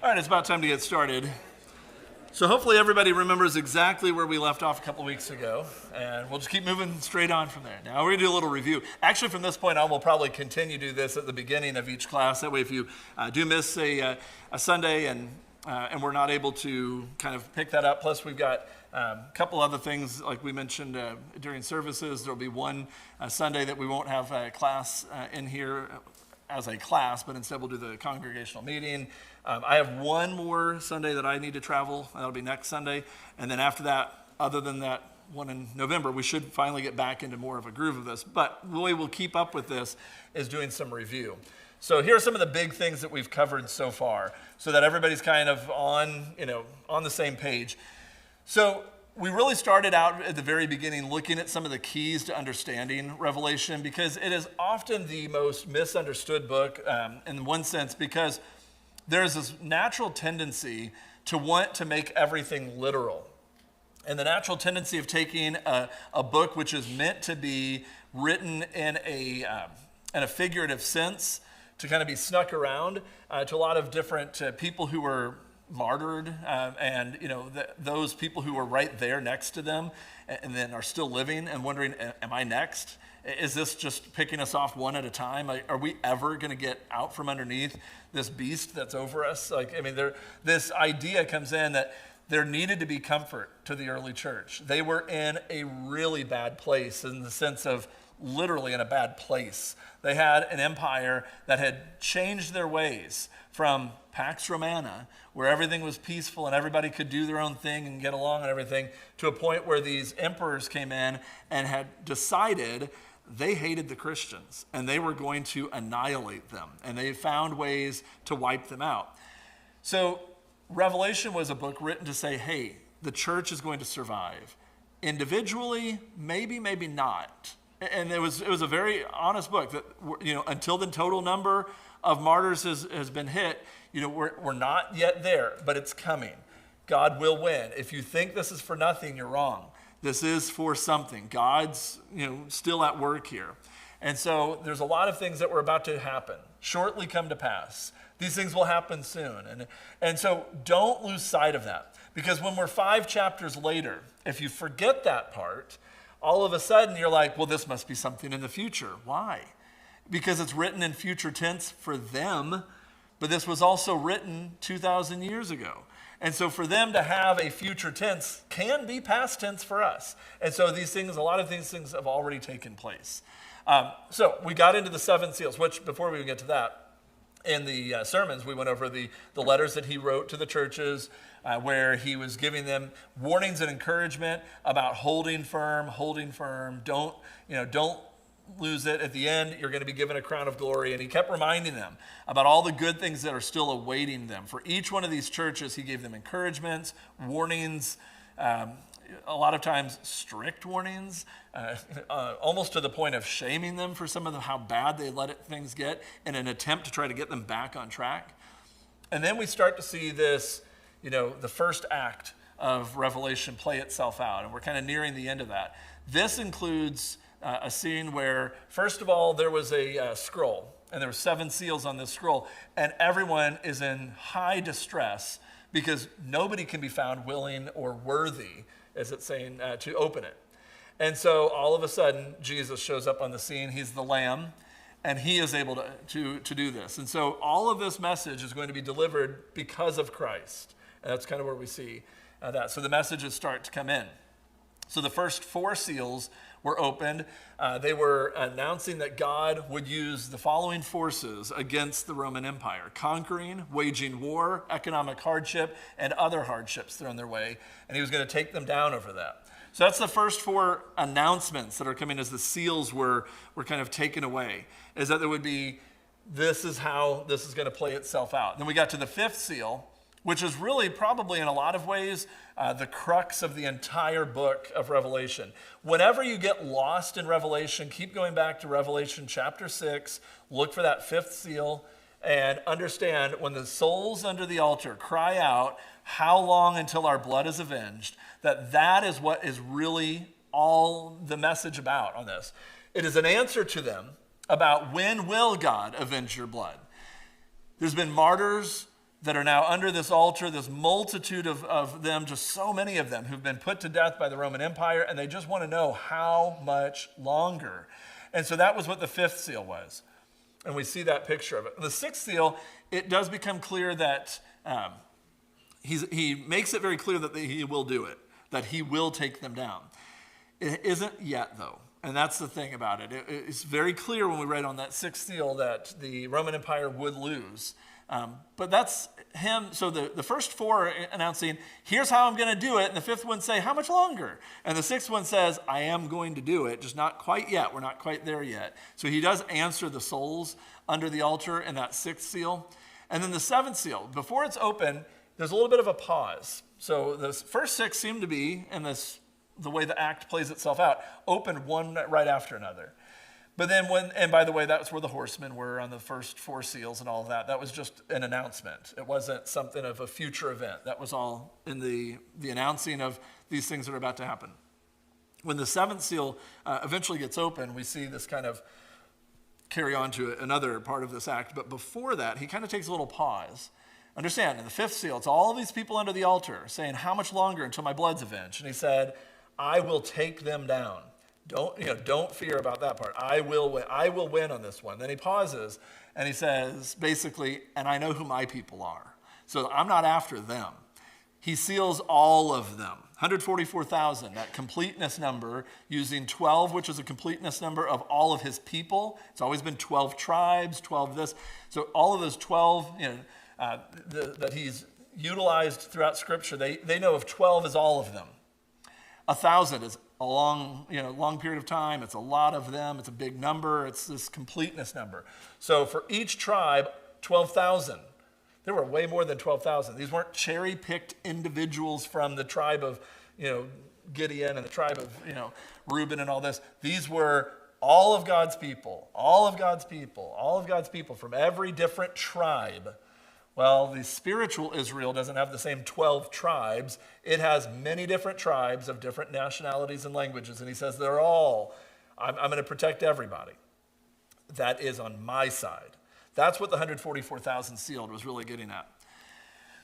All right, it's about time to get started. So hopefully everybody remembers exactly where we left off a couple weeks ago, and we'll just keep moving straight on from there. Now we're going to do a little review. Actually, from this point on, we'll probably continue to do this at the beginning of each class. That way, if you do miss a Sunday and we're not able to kind of pick that up, plus we've got a couple other things, like we mentioned during services. There'll be one Sunday that we won't have a class in here as a class, but instead we'll do the congregational meeting. I have one more Sunday that I need to travel. That'll be next Sunday. And then after that, other than that one in November, we should finally get back into more of a groove of this. But the way we'll keep up with this is doing some review. So here are some of the big things that we've covered so far so that everybody's kind of on the same page. So we really started out at the very beginning looking at some of the keys to understanding Revelation, because it is often the most misunderstood book in one sense, because there's this natural tendency to want to make everything literal. And the natural tendency of taking a book which is meant to be written in a figurative sense to kind of be snuck around to a lot of different people who were martyred, and those people who were right there next to them and then are still living and wondering, am I next? Is this just picking us off one at a time? Are we ever going to get out from underneath this beast that's over us? This idea comes in that there needed to be comfort to the early church. They were in a really bad place, in the sense of literally in a bad place. They had an empire that had changed their ways from Pax Romana, where everything was peaceful and everybody could do their own thing and get along and everything, to a point where these emperors came in and had decided they hated the Christians and they were going to annihilate them, and they found ways to wipe them out. So Revelation was a book written to say, hey, the church is going to survive. Individually, maybe not. And it was a very honest book that, until the total number of martyrs has been hit, we're not yet there, but it's coming. God will win. If you think this is for nothing, you're wrong. This is for something. God's, still at work here. And so there's a lot of things that were about to happen, shortly come to pass. These things will happen soon. And so don't lose sight of that. Because when we're 5 chapters later, if you forget that part, all of a sudden you're like, well, this must be something in the future. Why? Because it's written in future tense for them, but this was also written 2,000 years ago. And so for them to have a future tense can be past tense for us. And so a lot of these things have already taken place. So we got into the 7 seals, which before we get to that, in the sermons, we went over the letters that he wrote to the churches, where he was giving them warnings and encouragement about holding firm. Don't lose it. At the end, you're going to be given a crown of glory. And he kept reminding them about all the good things that are still awaiting them. For each one of these churches, he gave them encouragements, warnings, a lot of times strict warnings, almost to the point of shaming them for some of how bad they let things get in an attempt to try to get them back on track. And then we start to see this, the first act of Revelation play itself out, and we're kind of nearing the end of that. This includes a scene where, first of all, there was a scroll, and there were 7 seals on this scroll, and everyone is in high distress because nobody can be found willing or worthy, as it's saying, to open it. And so all of a sudden, Jesus shows up on the scene. He's the Lamb, and he is able to do this. And so all of this message is going to be delivered because of Christ. And that's kind of where we see that. So the messages start to come in. So the first 4 seals were opened. They were announcing that God would use the following forces against the Roman Empire: conquering, waging war, economic hardship, and other hardships thrown their way. And he was going to take them down over that. So that's the first 4 announcements that are coming as the seals were kind of taken away, is that there would be, this is how this is going to play itself out. Then we got to the 5th seal, which is really probably in a lot of ways the crux of the entire book of Revelation. Whenever you get lost in Revelation, keep going back to Revelation chapter 6, look for that 5th seal, and understand when the souls under the altar cry out, how long until our blood is avenged, that is what is really all the message about on this. It is an answer to them about when will God avenge your blood. There's been martyrs that are now under this altar, this multitude of them, just so many of them who've been put to death by the Roman Empire, and they just want to know how much longer. And so that was what the fifth seal was. And we see that picture of it. The sixth seal, it does become clear that he makes it very clear that he will do it, that he will take them down. It isn't yet, though. And that's the thing about it. It's very clear when we read on that sixth seal that the Roman Empire would lose. But that's him. So the first four are announcing, here's how I'm going to do it. And the fifth one say, how much longer? And the sixth one says, I am going to do it, just not quite yet. We're not quite there yet. So he does answer the souls under the altar in that sixth seal. And then the seventh seal, before it's open, there's a little bit of a pause. So the first six seem to be, in the way the act plays itself out, open one right after another. But then and by the way, that's where the horsemen were on the first four seals and all of that. That was just an announcement. It wasn't something of a future event. That was all in the announcing of these things that are about to happen. When the seventh seal eventually gets open, we see this kind of carry on to another part of this act. But before that, he kind of takes a little pause. Understand, in the fifth seal, it's all these people under the altar saying, how much longer until my blood's avenged? And he said, I will take them down. Don't fear about that part. I will win on this one. Then he pauses and he says, basically, and I know who my people are. So I'm not after them. He seals all of them. 144,000, that completeness number, using 12, which is a completeness number of all of his people. It's always been 12 tribes, 12 this. So all of those 12, that he's utilized throughout Scripture, they know of 12 as all of them. 1,000 is a long period of time. It's a lot of them. It's a big number. It's this completeness number. So for each tribe, 12,000. There were way more than 12,000. These weren't cherry-picked individuals from the tribe of, Gideon and the tribe of, Reuben and all this. These were all of God's people, all of God's people, all of God's people from every different tribe. Well, the spiritual Israel doesn't have the same 12 tribes. It has many different tribes of different nationalities and languages. And he says, I'm going to protect everybody. That is on my side. That's what the 144,000 sealed was really getting at.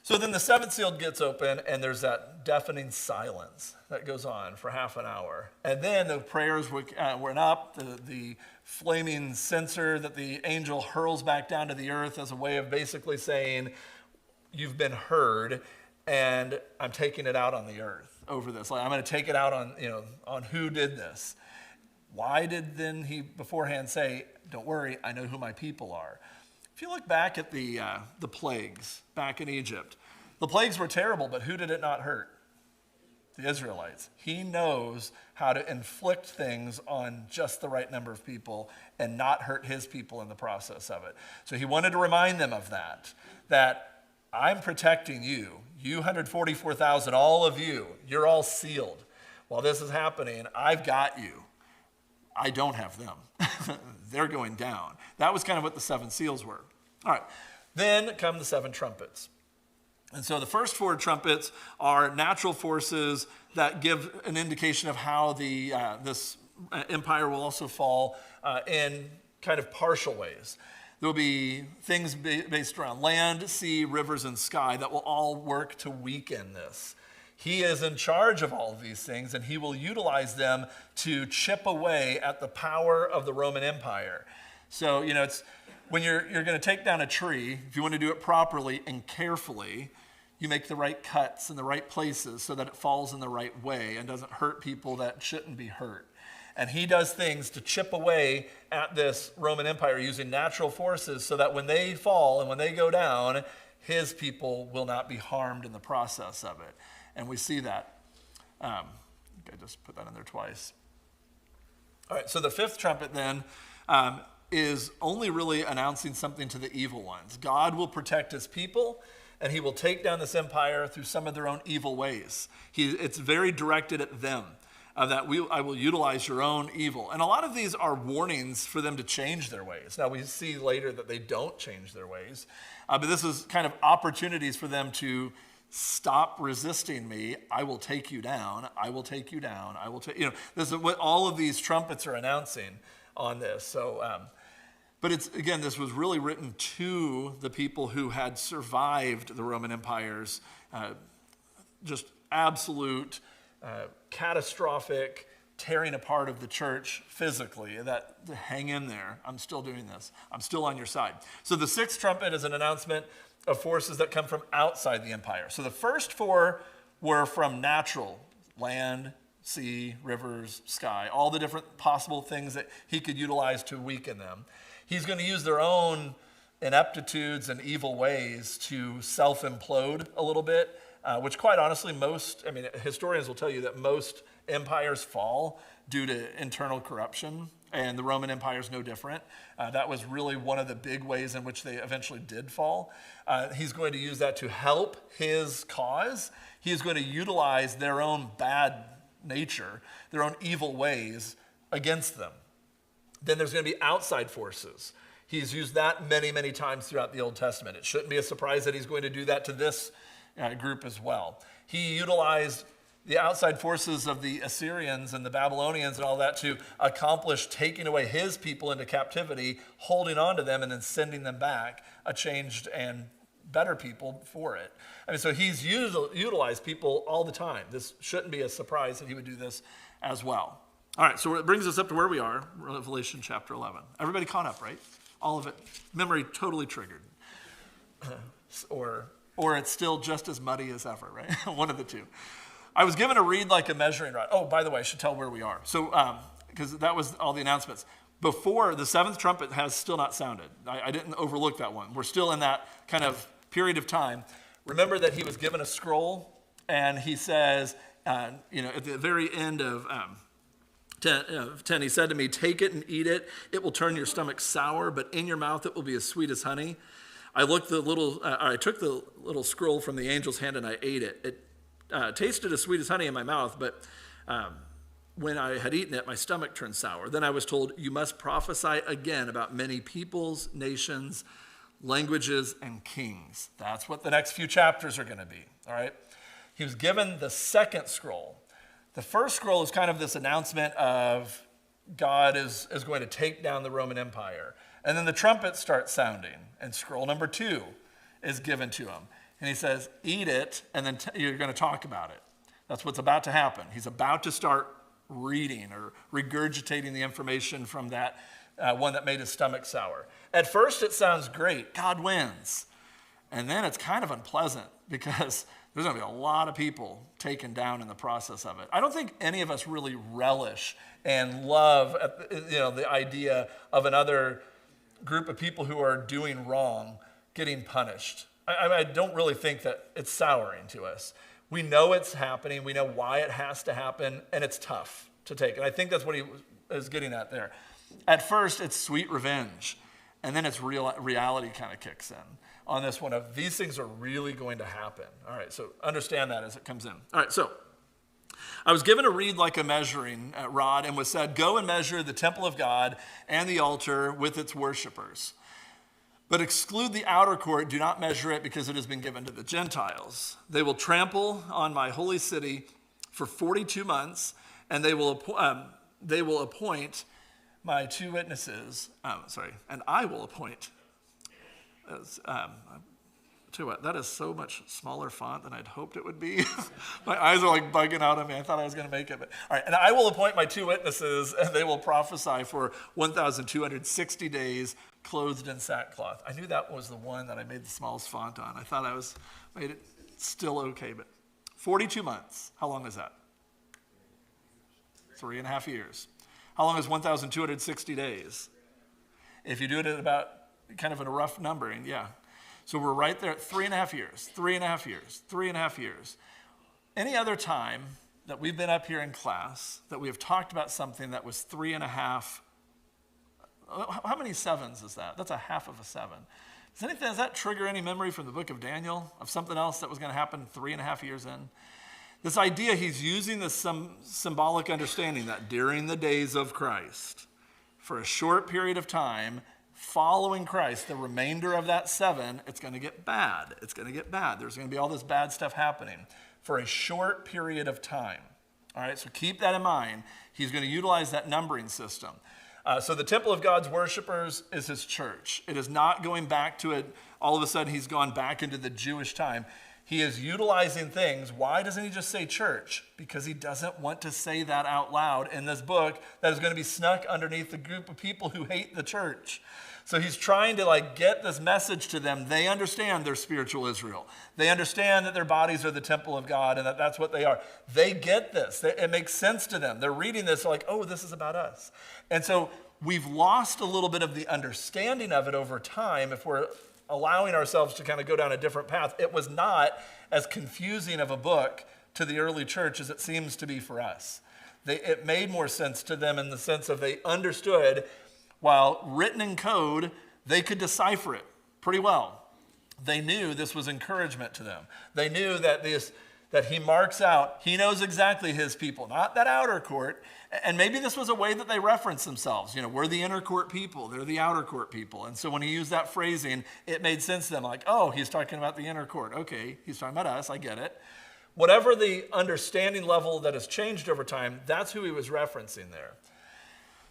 So then the seventh seal gets open, and there's that deafening silence that goes on for half an hour. And then the prayers went up, the flaming censer that the angel hurls back down to the earth as a way of basically saying, you've been heard, and I'm taking it out on the earth over this. I'm going to take it out on who did this. Why did then he beforehand say, don't worry, I know who my people are? If you look back at the plagues back in Egypt, the plagues were terrible, but who did it not hurt? The Israelites. He knows how to inflict things on just the right number of people and not hurt his people in the process of it. So he wanted to remind them of that I'm protecting you. You 144,000, all of you, you're all sealed. While this is happening, I've got you. I don't have them. They're going down. That was kind of what the seven seals were. All right. Then come the seven trumpets. And so the first four trumpets are natural forces that give an indication of how this empire will also fall in kind of partial ways. There will be things based around land, sea, rivers, and sky that will all work to weaken this. He is in charge of all of these things, and he will utilize them to chip away at the power of the Roman Empire. So, it's when you're going to take down a tree, if you want to do it properly and carefully, you make the right cuts in the right places so that it falls in the right way and doesn't hurt people that shouldn't be hurt. And he does things to chip away at this Roman Empire using natural forces so that when they fall and when they go down, his people will not be harmed in the process of it. And we see that. I just put that in there twice. All right, so the fifth trumpet then is only really announcing something to the evil ones. God will protect his people, and he will take down this empire through some of their own evil ways. It's very directed at them, that I will utilize your own evil. And a lot of these are warnings for them to change their ways. Now, we see later that they don't change their ways, but this is kind of opportunities for them to stop resisting me. I will take you down. I will take you down. I will take, this is what all of these trumpets are announcing on this. So But again, this was really written to the people who had survived the Roman Empire's just absolute, catastrophic tearing apart of the church physically. That hang in there. I'm still doing this. I'm still on your side. So the sixth trumpet is an announcement of forces that come from outside the empire. So the first four were from natural: land, sea, rivers, sky, all the different possible things that he could utilize to weaken them. He's going to use their own ineptitudes and evil ways to self-implode a little bit, which quite honestly, historians will tell you that most empires fall due to internal corruption, and the Roman Empire is no different. That was really one of the big ways in which they eventually did fall. He's going to use that to help his cause. He's going to utilize their own bad nature, their own evil ways against them. Then there's going to be outside forces. He's used that many, many times throughout the Old Testament. It shouldn't be a surprise that he's going to do that to this group as well. He utilized the outside forces of the Assyrians and the Babylonians and all that to accomplish taking away his people into captivity, holding on to them, and then sending them back a changed and better people for it. So he's utilized people all the time. This shouldn't be a surprise that he would do this as well. All right, so it brings us up to where we are, Revelation chapter 11. Everybody caught up, right? All of it. Memory totally triggered. Or it's still just as muddy as ever, right? One of the two. I was given a reed like a measuring rod. Oh, by the way, I should tell where we are. So, because that was all the announcements. Before, the seventh trumpet has still not sounded. I didn't overlook that one. We're still in that kind of period of time. Remember that he was given a scroll, and he says, at the very end of 10, he said to me, "Take it and eat it. It will turn your stomach sour, but in your mouth it will be as sweet as honey." I took the little scroll from the angel's hand and I ate it. It tasted as sweet as honey in my mouth, but when I had eaten it, my stomach turned sour. Then I was told, "You must prophesy again about many peoples, nations, languages, and kings." That's what the next few chapters are going to be, all right? He was given the second scroll. The first scroll is kind of this announcement of God is going to take down the Roman Empire. And then the trumpets start sounding, and scroll number 2 is given to him. And he says, "Eat it, and then you're going to talk about it." That's what's about to happen. He's about to start reading or regurgitating the information from that one that made his stomach sour. At first, it sounds great. God wins. And then it's kind of unpleasant because there's going to be a lot of people taken down in the process of it. I don't think any of us really relish and love the idea of another group of people who are doing wrong getting punished. I don't really think that it's souring to us. We know it's happening. We know why it has to happen, and it's tough to take. And I think that's what he is getting at there. At first, it's sweet revenge, and then it's reality kind of kicks in on this one of these things are really going to happen. All right, so understand that as it comes in. All right, so I was given a reed like a measuring rod and was said, "Go and measure the temple of God and the altar with its worshipers. But exclude the outer court, do not measure it because it has been given to the Gentiles. They will trample on my holy city for 42 months, and they will appoint my 2 witnesses, and I will appoint." Tell you what, that is so much smaller font than I'd hoped it would be. My eyes are like bugging out on me. I thought I was going to make it. But all right, "And I will appoint my 2 witnesses, and they will prophesy for 1,260 days, clothed in sackcloth." I knew that was the one that I made the smallest font on. I thought made it still okay, but 42 months. How long is that? 3.5 years. How long is 1,260 days? If you do it at about kind of in a rough numbering, yeah. So we're right there at 3.5 years, 3.5 years, 3.5 years. Any other time that we've been up here in class that we have talked about something that was 3.5, how many sevens is that? That's a half of a 7. Does that trigger any memory from the book of Daniel of something else that was going to happen 3.5 years in? This idea, he's using this symbolic understanding that during the days of Christ, for a short period of time, following Christ, the remainder of that 7, it's going to get bad. It's going to get bad. There's going to be all this bad stuff happening for a short period of time. All right, so keep that in mind. He's going to utilize that numbering system. So the temple of God's worshipers is his church. It is not going back to it. All of a sudden, he's gone back into the Jewish time. He is utilizing things. Why doesn't he just say church? Because he doesn't want to say that out loud in this book that is going to be snuck underneath the group of people who hate the church. So he's trying to get this message to them. They understand they're spiritual Israel. They understand that their bodies are the temple of God and that that's what they are. They get this. It makes sense to them. They're reading this like, oh, this is about us. And so we've lost a little bit of the understanding of it over time if we're allowing ourselves to kind of go down a different path. It was not as confusing of a book to the early church as it seems to be for us. It made more sense to them in the sense of they understood, while written in code, they could decipher it pretty well. They knew this was encouragement to them. They knew that he marks out, he knows exactly his people, not that outer court. And maybe this was a way that they reference themselves. We're the inner court people, they're the outer court people. And so when he used that phrasing, it made sense to them. Like, oh, he's talking about the inner court. Okay, he's talking about us, I get it. Whatever the understanding level that has changed over time, that's who he was referencing there.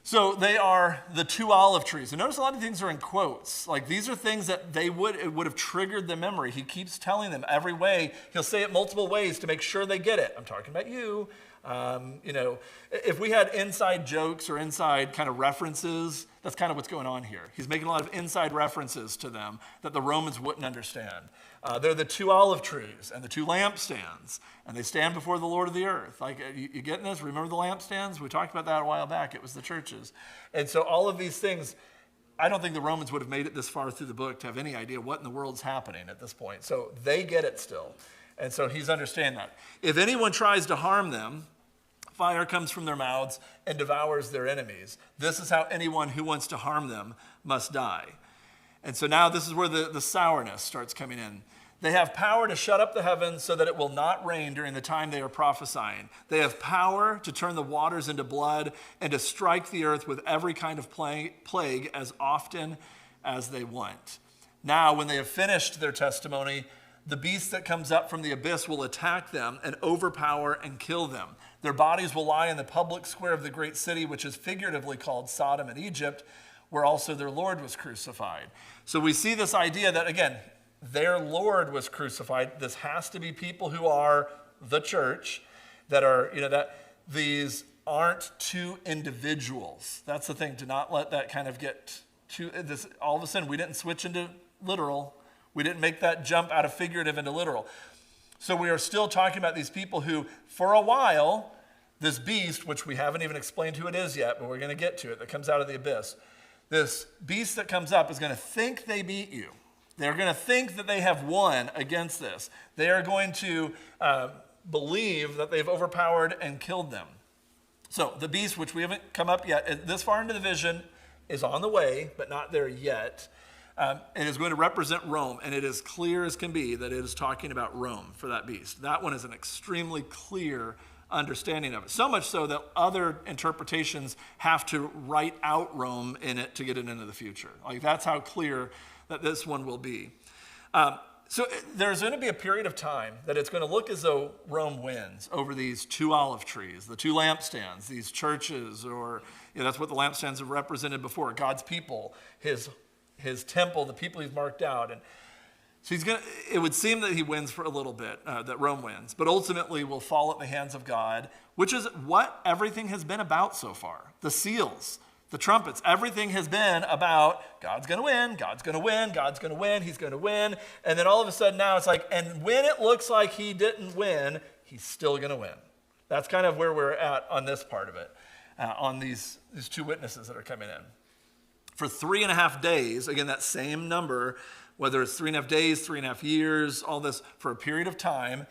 So they are the two olive trees. And notice a lot of things are in quotes. Like these are things that it would have triggered the memory. He keeps telling them every way. He'll say it multiple ways to make sure they get it. I'm talking about you. If we had inside jokes or inside kind of references, that's kind of what's going on here. He's making a lot of inside references to them that the Romans wouldn't understand. They're the two olive trees and the two lampstands, and they stand before the Lord of the earth. Like, you getting this? Remember the lampstands? We talked about that a while back. It was the churches. And so all of these things, I don't think the Romans would have made it this far through the book to have any idea what in the world's happening at this point. So they get it still. And so he's understanding that. If anyone tries to harm them, fire comes from their mouths and devours their enemies. This is how anyone who wants to harm them must die. And so now this is where the sourness starts coming in. They have power to shut up the heavens so that it will not rain during the time they are prophesying. They have power to turn the waters into blood and to strike the earth with every kind of plague as often as they want. Now, when they have finished their testimony, the beast that comes up from the abyss will attack them and overpower and kill them. Their bodies will lie in the public square of the great city, which is figuratively called Sodom and Egypt, where also their Lord was crucified. So we see this idea that, again, their Lord was crucified. This has to be people who are the church, that are, that these aren't two individuals. That's the thing, to not let that kind of get to this. All of a sudden, we didn't switch into literal. We didn't make that jump out of figurative into literal. So we are still talking about these people who, for a while, this beast, which we haven't even explained who it is yet, but we're going to get to it, that comes out of the abyss. This beast that comes up is going to think they beat you. They're going to think that they have won against this. They are going to believe that they've overpowered and killed them. So the beast, which we haven't come up yet, this far into the vision, is on the way, but not there yet. It is going to represent Rome, and it is clear as can be that it is talking about Rome for that beast. That one is an extremely clear understanding of it. So much so that other interpretations have to write out Rome in it to get it into the future. Like, that's how clear that this one will be. So there's going to be a period of time that it's going to look as though Rome wins over these two olive trees, the two lampstands, these churches, or that's what the lampstands have represented before, God's people, his temple, the people he's marked out. And so it would seem that he wins for a little bit, that Rome wins, but ultimately will fall at the hands of God, which is what everything has been about so far. The seals, the trumpets, everything has been about God's going to win, God's going to win, God's going to win, he's going to win. And then all of a sudden now it's like, and when it looks like he didn't win, he's still going to win. That's kind of where we're at on this part of it, on these two witnesses that are coming in. For 3.5 days, again, that same number, whether it's 3.5 days, 3.5 years, all this, for a period of time,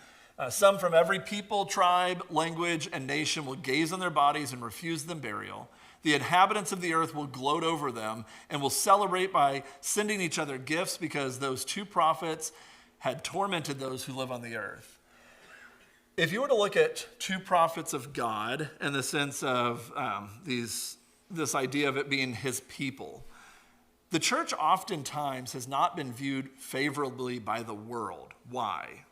some from every people, tribe, language, and nation will gaze on their bodies and refuse them burial. The inhabitants of the earth will gloat over them and will celebrate by sending each other gifts because those two prophets had tormented those who live on the earth. If you were to look at two prophets of God in the sense of this idea of it being his people, the church oftentimes has not been viewed favorably by the world. Why?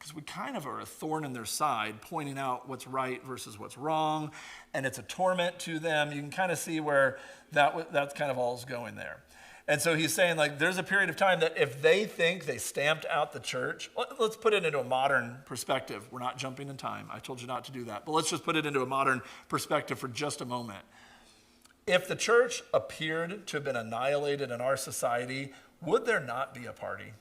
because we kind of are a thorn in their side, pointing out what's right versus what's wrong, and it's a torment to them. You can kind of see where that's kind of all is going there. And so he's saying, like, there's a period of time that if they think they stamped out the church, let's put it into a modern perspective. We're not jumping in time. I told you not to do that. But let's just put it into a modern perspective for just a moment. If the church appeared to have been annihilated in our society, would there not be a party?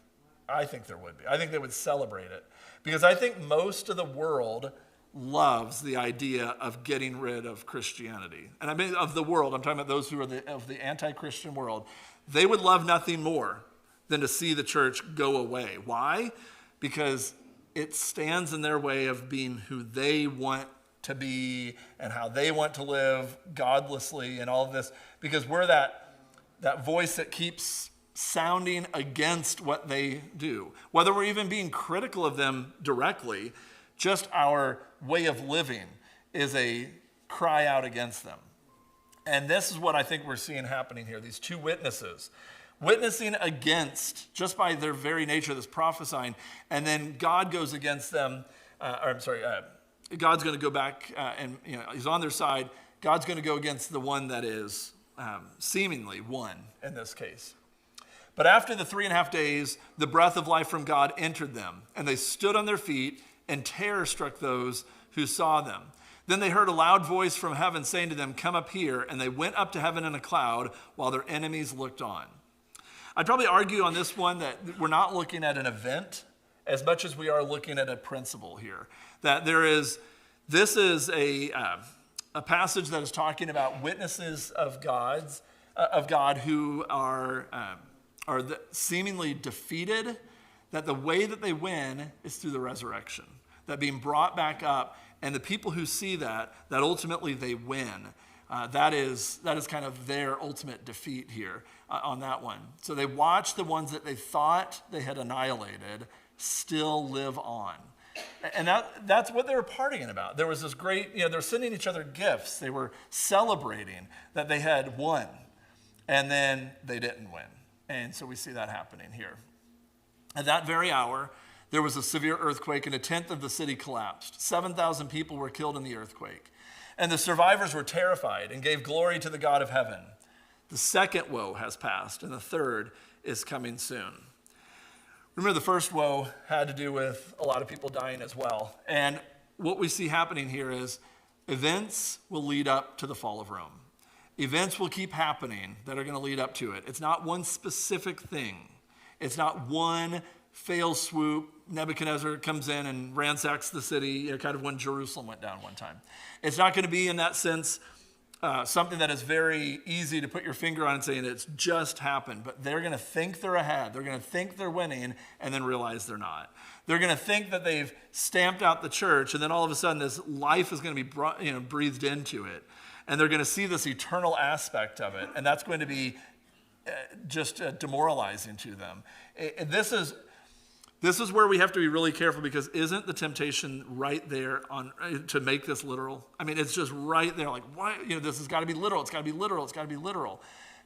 I think there would be. I think they would celebrate it. Because I think most of the world loves the idea of getting rid of Christianity. And I mean of the world. I'm talking about those who are of the anti-Christian world. They would love nothing more than to see the church go away. Why? Because it stands in their way of being who they want to be and how they want to live godlessly and all of this. Because we're that voice that keeps sounding against what they do. Whether we're even being critical of them directly, just our way of living is a cry out against them. And this is what I think we're seeing happening here. These two witnesses, witnessing against, just by their very nature, this prophesying, and then God goes against them, God's going to go back and he's on their side. God's going to go against the one that is seemingly won in this case. But after the 3.5 days, the breath of life from God entered them, and they stood on their feet, and terror struck those who saw them. Then they heard a loud voice from heaven saying to them, "Come up here," and they went up to heaven in a cloud while their enemies looked on. I'd probably argue on this one that we're not looking at an event as much as we are looking at a principle here. That this is a passage that is talking about witnesses of God who are seemingly defeated, that the way that they win is through the resurrection, that being brought back up, and the people who see that ultimately they win. That is kind of their ultimate defeat here on that one. So they watch the ones that they thought they had annihilated still live on. And that's what they were partying about. There was this great, they were sending each other gifts. They were celebrating that they had won, and then they didn't win. And so we see that happening here. At that very hour, there was a severe earthquake, and 1/10 of the city collapsed. 7,000 people were killed in the earthquake. And the survivors were terrified and gave glory to the God of heaven. The second woe has passed, and the third is coming soon. Remember, the first woe had to do with a lot of people dying as well. And what we see happening here is events will lead up to the fall of Rome. Events will keep happening that are going to lead up to it. It's not one specific thing. It's not one fail swoop. Nebuchadnezzar comes in and ransacks the city, kind of when Jerusalem went down one time. It's not going to be, in that sense, something that is very easy to put your finger on and saying it's just happened. But they're going to think they're ahead. They're going to think they're winning and then realize they're not. They're going to think that they've stamped out the church, and then all of a sudden this life is going to be breathed into it. And they're going to see this eternal aspect of it, and that's going to be just demoralizing to them. This is where we have to be really careful, because isn't the temptation right there to make this literal? I mean, it's just right there. Like, why? This has got to be literal. It's got to be literal. It's got to be literal.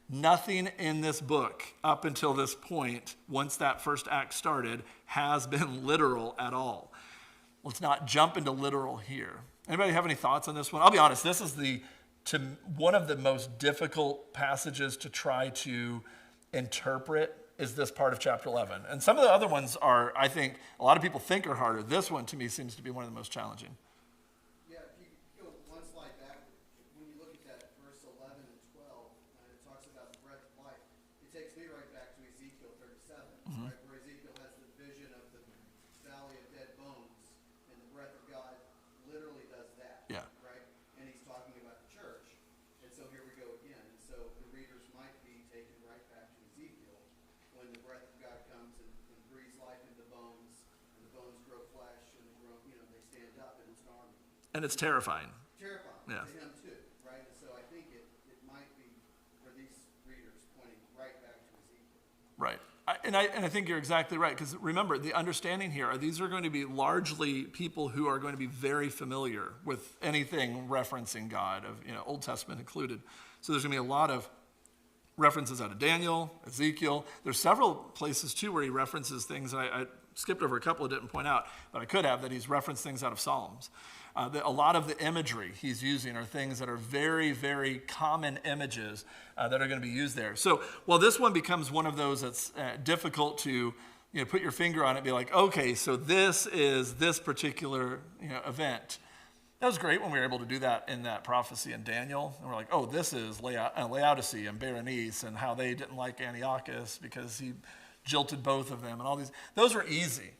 Nothing in this book up until this point, once that first act started, has been literal at all. Let's not jump into literal here. Anybody have any thoughts on this one? I'll be honest. This is one of the most difficult passages to try to interpret. Is this part of chapter 11. And some of the other ones are, I think, a lot of people think are harder. This one, to me, seems to be one of the most challenging. Yeah, if you go one slide back, when you look at that verse 11 and 12, and it talks about the breath of life, it takes me right back to Ezekiel 37, right, where Ezekiel has the vision of the valley of dead bones, and the breath of God literally does that, Yeah. right? And he's talking about the church. And so here we go again. And so the readers might be taken right back to Ezekiel, when the breath of God comes and breathes life into the bones, and the bones grow flesh, and they stand up, and it's an army. And it's terrifying. Terrifying Yeah. to him too, right? And so I think it might be for these readers pointing right back to Ezekiel. Right. I think you're exactly right, because remember, the understanding here are these are going to be largely people who are going to be very familiar with anything referencing God, of Old Testament included. So there's going to be a lot of references out of Daniel, Ezekiel. There's several places too where he references things. skipped over a couple I didn't point out, but I could have, that he's referenced things out of Psalms. A lot of the imagery he's using are things that are very, very common images that are going to be used there. So while this one becomes one of those that's difficult to put your finger on it, be like, okay, so this is this particular event. That was great when we were able to do that in that prophecy in Daniel. And we're like, oh, this is Laodicea and Berenice and how they didn't like Antiochus because he jilted both of them and all these. Those were easy.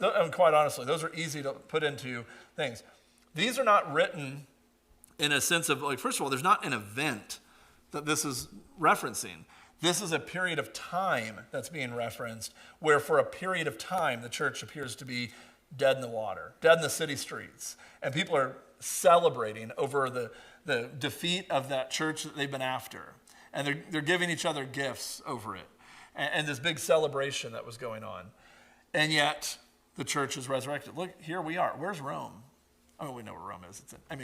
And quite honestly, those are easy to put into things. These are not written in a sense of, like, first of all, there's not an event that this is referencing. This is a period of time that's being referenced, where for a period of time, the church appears to be dead in the water, dead in the city streets. And people are celebrating over the defeat of that church that they've been after. And they're giving each other gifts over it. And this big celebration that was going on. And yet, the church is resurrected. Look, here we are. Where's Rome? Oh, we know where Rome is.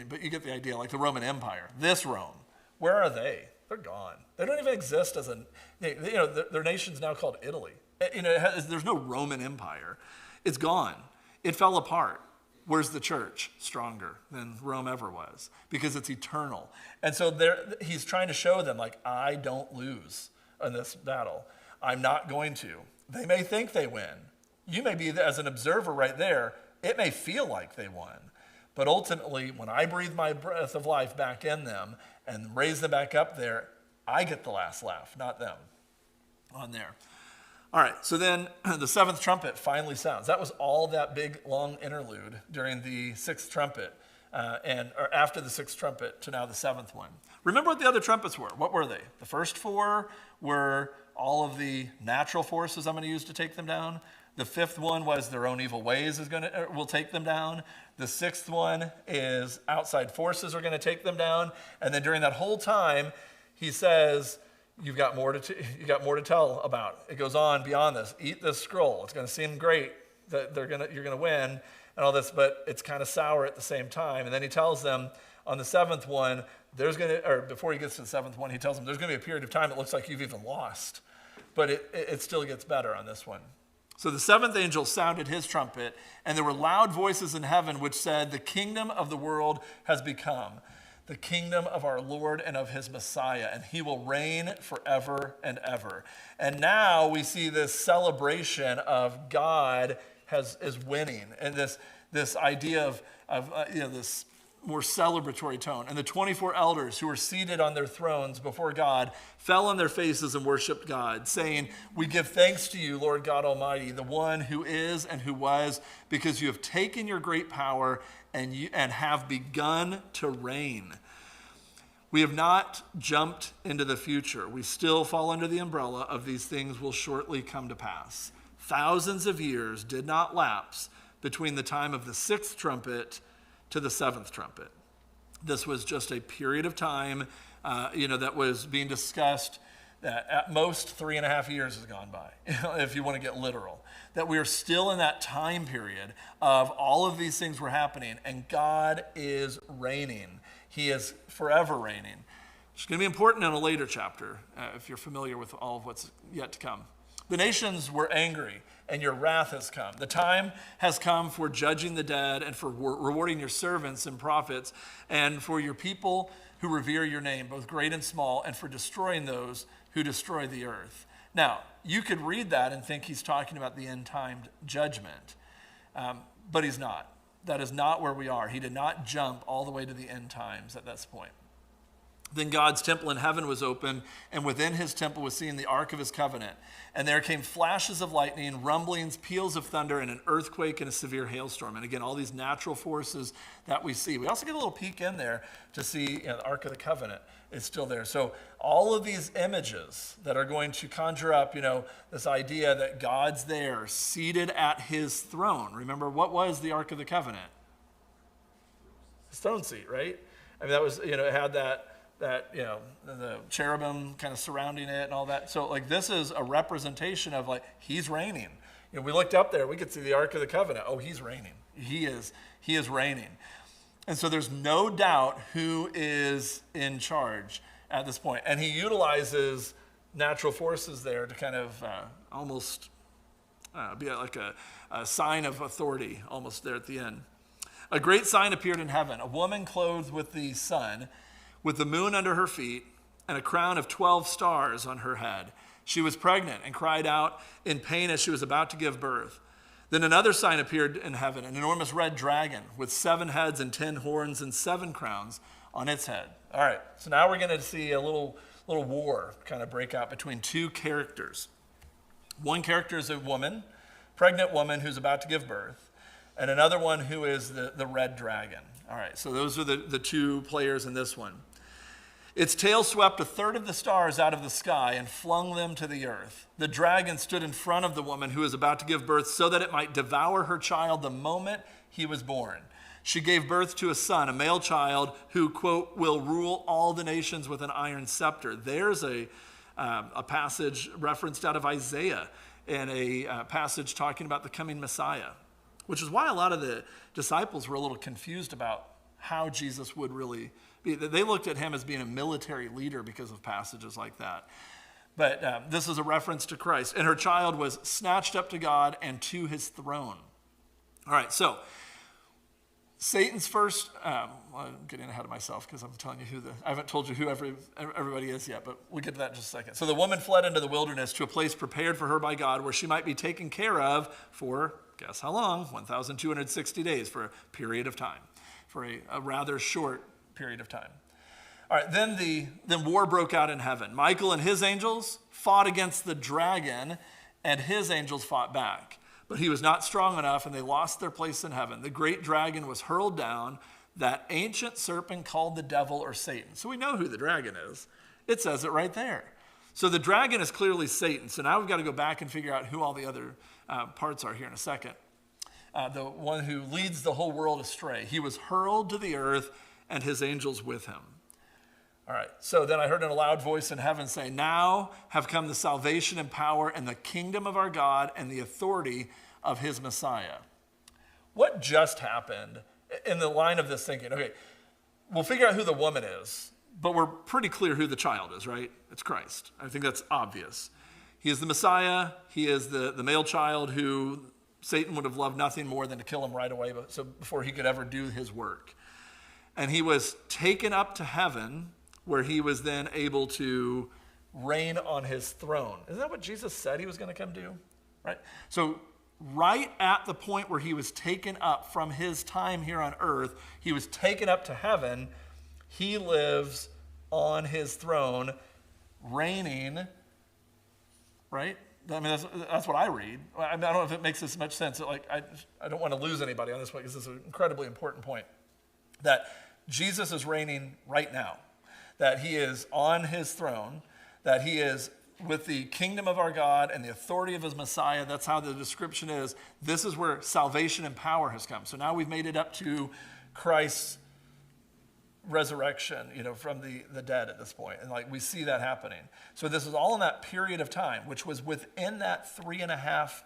But you get the idea, like the Roman Empire. This Rome, where are they? They're gone. They don't even exist as their nation's now called Italy. There's no Roman Empire. It's gone. It fell apart. Where's the church? Stronger than Rome ever was, because it's eternal. And so he's trying to show them, like, I don't lose in this battle. I'm not going to. They may think they win. You may be, as an observer right there, it may feel like they won. But ultimately, when I breathe my breath of life back in them and raise them back up there, I get the last laugh, not them on there. All right, so then the seventh trumpet finally sounds. That was all that big, long interlude during the sixth trumpet, or after the sixth trumpet to now the seventh one. Remember what the other trumpets were. What were they? The first four were all of the natural forces I'm going to use to take them down. The fifth one was their own evil ways will take them down. The sixth one is outside forces are going to take them down. And then during that whole time, he says, you've got more to tell about. It goes on beyond this. Eat this scroll. It's going to seem great that you're going to win and all this, but it's kind of sour at the same time. And then he tells them on the seventh one, before he gets to the seventh one, he tells them there's going to be a period of time it looks like you've even lost. But it still gets better on this one. So the seventh angel sounded his trumpet, and there were loud voices in heaven which said, the kingdom of the world has become the kingdom of our Lord and of his Messiah, and he will reign forever and ever. And now we see this celebration of God is winning, and this idea of this more celebratory tone. And the 24 elders who were seated on their thrones before God fell on their faces and worshiped God, saying, we give thanks to you, Lord God Almighty, the one who is and who was, because you have taken your great power and have begun to reign. We have not jumped into the future. We still fall under the umbrella of these things will shortly come to pass. Thousands of years did not lapse between the time of the sixth trumpet to the seventh trumpet. This was just a period of time, that was being discussed. That at most 3.5 years has gone by, if you want to get literal. That we are still in that time period of all of these things were happening, and God is reigning. He is forever reigning. It's going to be important in a later chapter, if you're familiar with all of what's yet to come. The nations were angry, and your wrath has come. The time has come for judging the dead and for rewarding your servants and prophets, and for your people who revere your name, both great and small, and for destroying those who destroy the earth. Now, you could read that and think he's talking about the end-timed judgment, but he's not. That is not where we are. He did not jump all the way to the end times at this point. Then God's temple in heaven was opened, and within his temple was seen the ark of his covenant. And there came flashes of lightning, rumblings, peals of thunder, and an earthquake and a severe hailstorm. And again, all these natural forces that we see. We also get a little peek in there to see the ark of the covenant is still there. So all of these images that are going to conjure up, this idea that God's there, seated at his throne. Remember, what was the ark of the covenant? His throne seat, right? I mean, that was, it had that the cherubim kind of surrounding it and all that. So like this is a representation of like he's reigning. We looked up there, we could see the Ark of the Covenant. Oh, he's reigning. He is reigning. And so there's no doubt who is in charge at this point. And he utilizes natural forces there to kind of almost Be like a sign of authority almost there at the end. A great sign appeared in heaven, a woman clothed with the sun, with the moon under her feet, and a crown of 12 stars on her head. She was pregnant and cried out in pain as she was about to give birth. Then another sign appeared in heaven, an enormous red dragon with 7 heads and 10 horns and 7 crowns on its head. All right, so now we're going to see a little war kind of break out between 2 characters. One character is a woman, pregnant woman who's about to give birth, and another one who is the red dragon. All right, so those are the 2 players in this one. Its tail swept a third of the stars out of the sky and flung them to the earth. The dragon stood in front of the woman who was about to give birth so that it might devour her child the moment he was born. She gave birth to a son, a male child, who, quote, will rule all the nations with an iron scepter. There's a passage referenced out of Isaiah and a passage talking about the coming Messiah, which is why a lot of the disciples were a little confused about how Jesus would really be. They looked at him as being a military leader because of passages like that. But this is a reference to Christ. And her child was snatched up to God and to his throne. All right, so Satan's first, I'm getting ahead of myself because I'm telling you I haven't told you who everybody is yet, but we'll get to that in just a second. So the woman fled into the wilderness to a place prepared for her by God where she might be taken care of for, guess how long? 1,260 days, for a period of time, for a rather short period of time. All right, then war broke out in heaven. Michael and his angels fought against the dragon, and his angels fought back. But he was not strong enough, and they lost their place in heaven. The great dragon was hurled down, that ancient serpent called the devil or Satan. So we know who the dragon is. It says it right there. So the dragon is clearly Satan. So now we've got to go back and figure out who all the other parts are here in a second. The one who leads the whole world astray. He was hurled to the earth, and his angels with him. All right, so then I heard in a loud voice in heaven say, now have come the salvation and power and the kingdom of our God and the authority of his Messiah. What just happened in the line of this thinking? Okay, we'll figure out who the woman is, but we're pretty clear who the child is, right? It's Christ. I think that's obvious. He is the Messiah. He is the male child who Satan would have loved nothing more than to kill him right away, before he could ever do his work. And he was taken up to heaven, where he was then able to reign on his throne. Isn't that what Jesus said he was going to come do? Right? So right at the point where he was taken up from his time here on earth, he was taken up to heaven. He lives on his throne, reigning, right? I mean, that's what I read. I don't know if it makes this much sense. I don't want to lose anybody on this point because this is an incredibly important point. That Jesus is reigning right now, that he is on his throne, that he is with the kingdom of our God and the authority of his Messiah. That's how the description is. This is where salvation and power has come. So now we've made it up to Christ's resurrection, from the dead at this point. And we see that happening. So this is all in that period of time, which was within that 3.5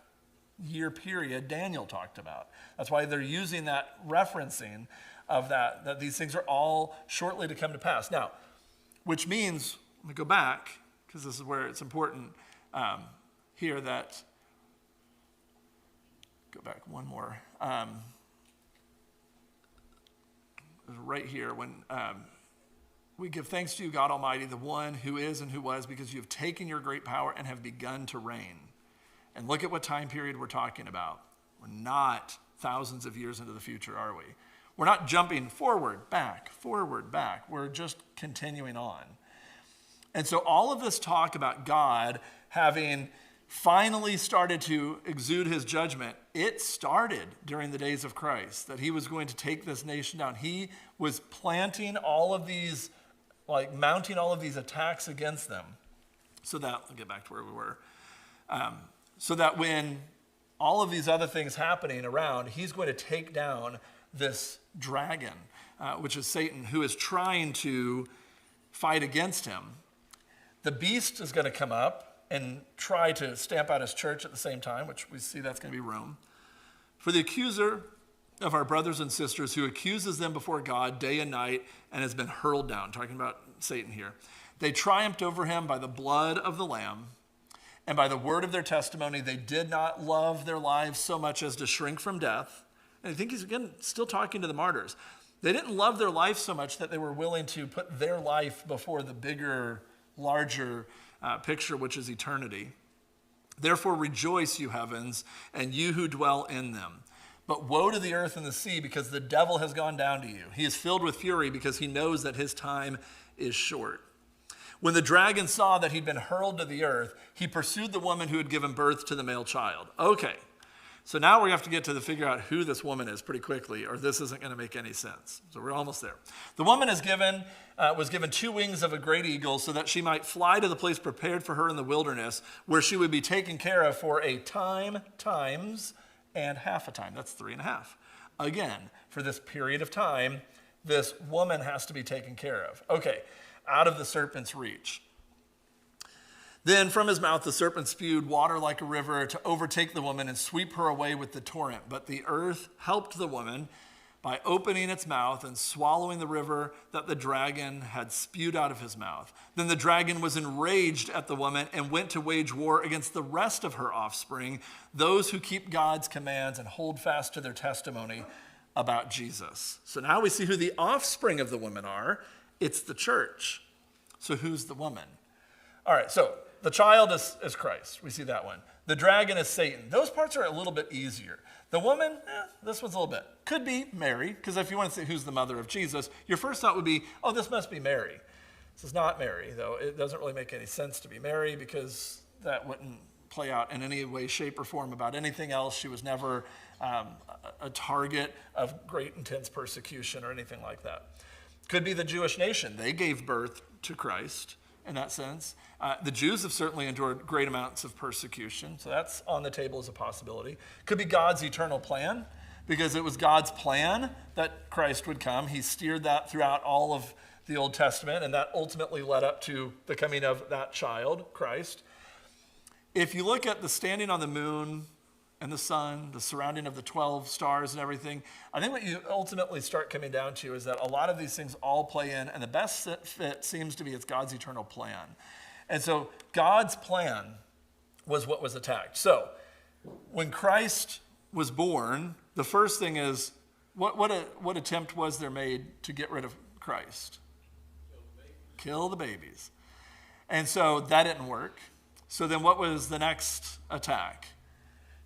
year period Daniel talked about. That's why they're using that referencing of that these things are all shortly to come to pass. Now, which means, let me go back, because this is where it's important here that, go back one more. Right here, when we give thanks to you, God Almighty, the one who is and who was, because you have taken your great power and have begun to reign. And look at what time period we're talking about. We're not thousands of years into the future, are we? We're not jumping forward, back. We're just continuing on. And so all of this talk about God having finally started to exude his judgment, it started during the days of Christ, that he was going to take this nation down. He was planting all of these, mounting all of these attacks against them. So that, I'll get back to where we were. So that when all of these other things happening around, he's going to take down this dragon, which is Satan, who is trying to fight against him. The beast is going to come up and try to stamp out his church at the same time, which we see that's going to be Rome. For the accuser of our brothers and sisters who accuses them before God day and night and has been hurled down, talking about Satan here. They triumphed over him by the blood of the Lamb And by the word of their testimony, they did not love their lives so much as to shrink from death. And I think he's, again, still talking to the martyrs. They didn't love their life so much that they were willing to put their life before the bigger, larger picture, which is eternity. Therefore rejoice, you heavens, and you who dwell in them. But woe to the earth and the sea, because the devil has gone down to you. He is filled with fury because he knows that his time is short. When the dragon saw that he'd been hurled to the earth, he pursued the woman who had given birth to the male child. Okay, so now we have to get to figure out who this woman is pretty quickly, or this isn't going to make any sense. So we're almost there. The woman was given 2 wings of a great eagle so that she might fly to the place prepared for her in the wilderness, where she would be taken care of for a time, times, and half a time. That's 3.5. Again, for this period of time, this woman has to be taken care of. Okay, out of the serpent's reach. Then from his mouth the serpent spewed water like a river to overtake the woman and sweep her away with the torrent. But the earth helped the woman by opening its mouth and swallowing the river that the dragon had spewed out of his mouth. Then the dragon was enraged at the woman and went to wage war against the rest of her offspring, those who keep God's commands and hold fast to their testimony about Jesus. So now we see who the offspring of the woman are. It's the church. So who's the woman? All right, so the child is Christ. We see that one. The dragon is Satan. Those parts are a little bit easier. The woman, this one's a little bit. Could be Mary, because if you want to say who's the mother of Jesus, your first thought would be, oh, this must be Mary. This is not Mary, though. It doesn't really make any sense to be Mary, because that wouldn't play out in any way, shape, or form about anything else. She was never a target of great intense persecution or anything like that. Could be the Jewish nation. They gave birth to Christ in that sense. The Jews have certainly endured great amounts of persecution, so that's on the table as a possibility. Could be God's eternal plan, because it was God's plan that Christ would come. He steered that throughout all of the Old Testament, and that ultimately led up to the coming of that child, Christ. If you look at the standing on the moon and the sun, the surrounding of the 12 stars and everything, I think what you ultimately start coming down to is that a lot of these things all play in, and the best fit seems to be it's God's eternal plan. And so God's plan was what was attacked. So when Christ was born, the first thing is, what attempt was there made to get rid of Christ? Kill the babies. And so that didn't work. So then what was the next attack?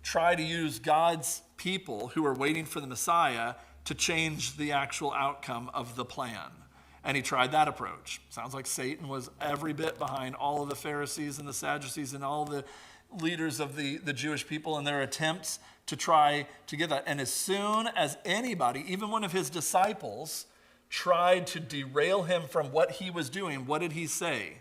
Try to use God's people who are waiting for the Messiah to change the actual outcome of the plan. And he tried that approach. Sounds like Satan was every bit behind all of the Pharisees and the Sadducees and all the leaders of the Jewish people in their attempts to try to get that. And as soon as anybody, even one of his disciples, tried to derail him from what he was doing, what did he say?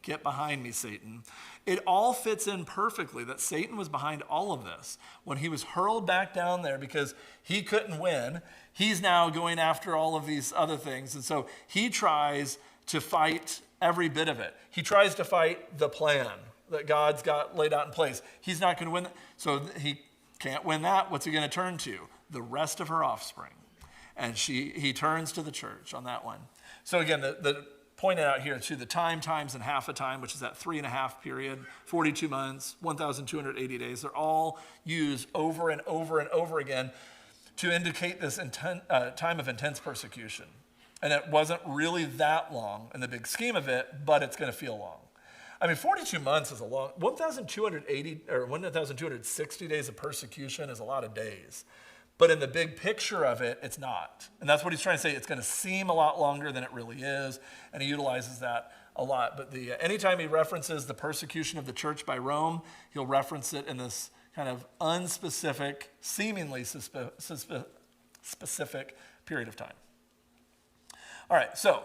Get behind me, Satan. It all fits in perfectly that Satan was behind all of this. When he was hurled back down there because he couldn't win, he's now going after all of these other things. And so he tries to fight every bit of it. He tries to fight the plan that God's got laid out in place. He's not going to win. So he can't win that. What's he going to turn to? The rest of her offspring. And he turns to the church on that one. So again, the pointed out here to the time, times, and half a time, which is that 3.5 period, 42 months, 1,280 days. They're all used over and over and over again to indicate this time of intense persecution. And it wasn't really that long in the big scheme of it, but it's going to feel long. I mean, 42 months is a long, 1,280 or 1,260 days of persecution is a lot of days. But in the big picture of it, it's not. And that's what he's trying to say. It's going to seem a lot longer than it really is. And he utilizes that a lot. But anytime he references the persecution of the church by Rome, he'll reference it in this kind of unspecific, seemingly specific period of time. All right, so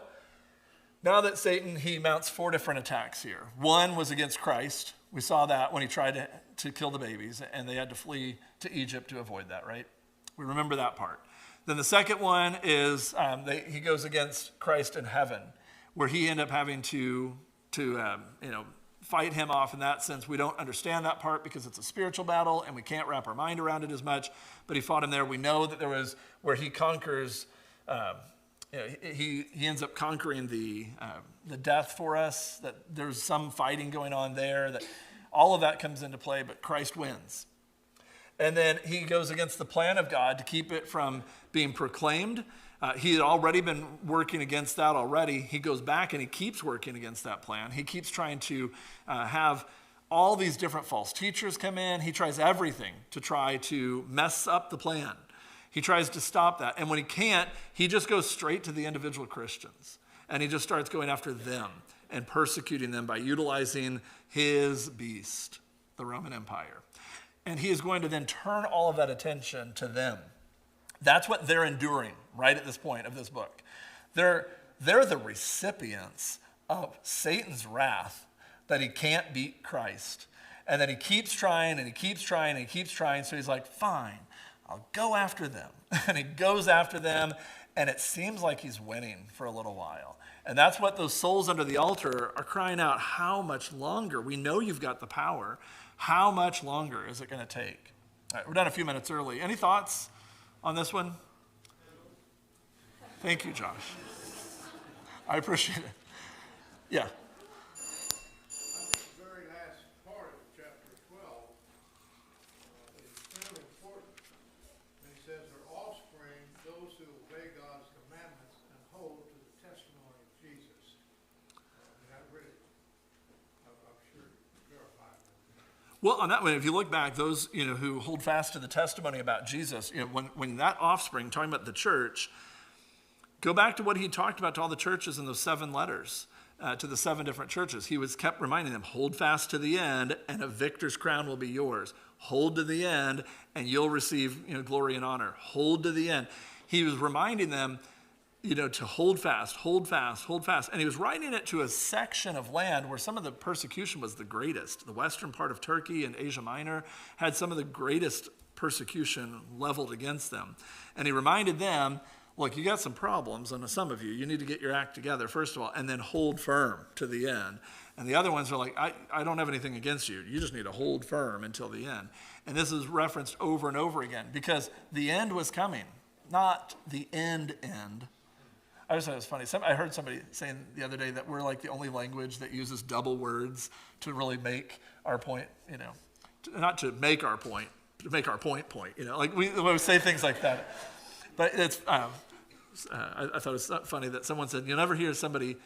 now that Satan, he mounts 4 different attacks here. One was against Christ. We saw that when he tried to kill the babies, and they had to flee to Egypt to avoid that, right? We remember that part. Then the second one is he goes against Christ in heaven, where he ended up having to fight him off in that sense. We don't understand that part because it's a spiritual battle and we can't wrap our mind around it as much, but he fought him there. We know that there was where he conquers, he ends up conquering the death for us, that there's some fighting going on there, that All of that comes into play, but Christ wins. And then he goes against the plan of God to keep it from being proclaimed. He had already been working against that already. He goes back and he keeps working against that plan. He keeps trying to have all these different false teachers come in. He tries everything to try to mess up the plan. He tries to stop that. And when he can't, he just goes straight to the individual Christians. And he just starts going after them and persecuting them by utilizing his beast, the Roman Empire. And he is going to then turn all of that attention to them. That's what they're enduring right at this point of this book. They're the recipients of Satan's wrath that he can't beat Christ. And then he keeps trying and he keeps trying and he keeps trying. So he's like, fine, I'll go after them. And he goes after them, and it seems like he's winning for a little while. And that's what those souls under the altar are crying out, how much longer? We know you've got the power. How much longer is it going to take? All right, we're done a few minutes early. Any thoughts on this one? Thank you, Josh. I appreciate it. Yeah. The very last part of chapter 12 is extremely important. And he says, their offspring, those who obey God's commandments and hold to the testimony of Jesus. And that really, I'm sure, verified. Well, on that one, if you look back, those who hold fast to the testimony about Jesus, when that offspring, talking about the church, go back to what he talked about to all the churches in those 7 letters, to the 7 different churches. He was kept reminding them, hold fast to the end, and a victor's crown will be yours. Hold to the end, and you'll receive glory and honor. Hold to the end. He was reminding them, to hold fast, hold fast, hold fast. And he was writing it to a section of land where some of the persecution was the greatest. The western part of Turkey and Asia Minor had some of the greatest persecution leveled against them. And he reminded them, look, you got some problems, and some of you need to get your act together, first of all, and then hold firm to the end. And the other ones are like, I don't have anything against you. You just need to hold firm until the end. And this is referenced over and over again because the end was coming, not the end. I just thought it was funny. I heard somebody saying the other day that we're like the only language that uses double words to really make our point, not to make our point, to make our point. Like we say things like that. But it's, I thought it was funny that someone said, you'll never hear somebody,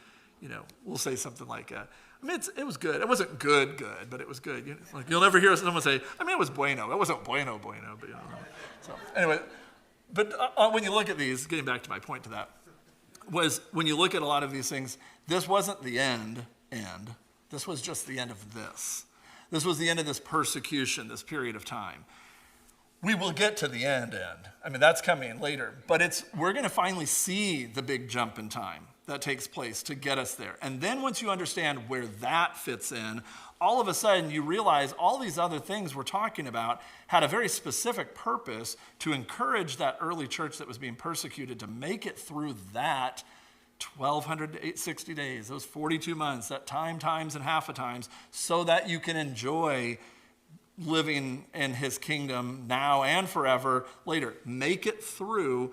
will say something like, it was good. It wasn't good, but it was good. You'll never hear someone say, it was bueno. It wasn't bueno, but So anyway, but when you look at these, getting back to my point to that, was when you look at a lot of these things, this wasn't the end. This was just the end of this. This was the end of this persecution, this period of time. We will get to the end. That's coming later. But we're going to finally see the big jump in time that takes place to get us there. And then once you understand where that fits in, all of a sudden you realize all these other things we're talking about had a very specific purpose to encourage that early church that was being persecuted to make it through that 1,200 to 860 days, those 42 months, that times and half a times, so that you can enjoy living in his kingdom now and forever later. Make it through,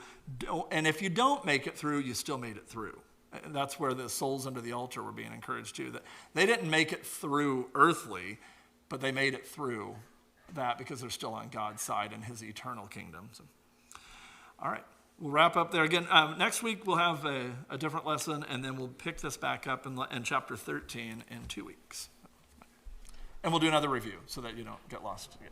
and if you don't make it through, you still made it through. And that's where the souls under the altar were being encouraged too. That they didn't make it through earthly, but they made it through that because they're still on God's side in his eternal kingdom. So, all right, we'll wrap up there. Again, next week we'll have a different lesson, and then we'll pick this back up in chapter 13 in 2 weeks. And we'll do another review so that you don't get lost again.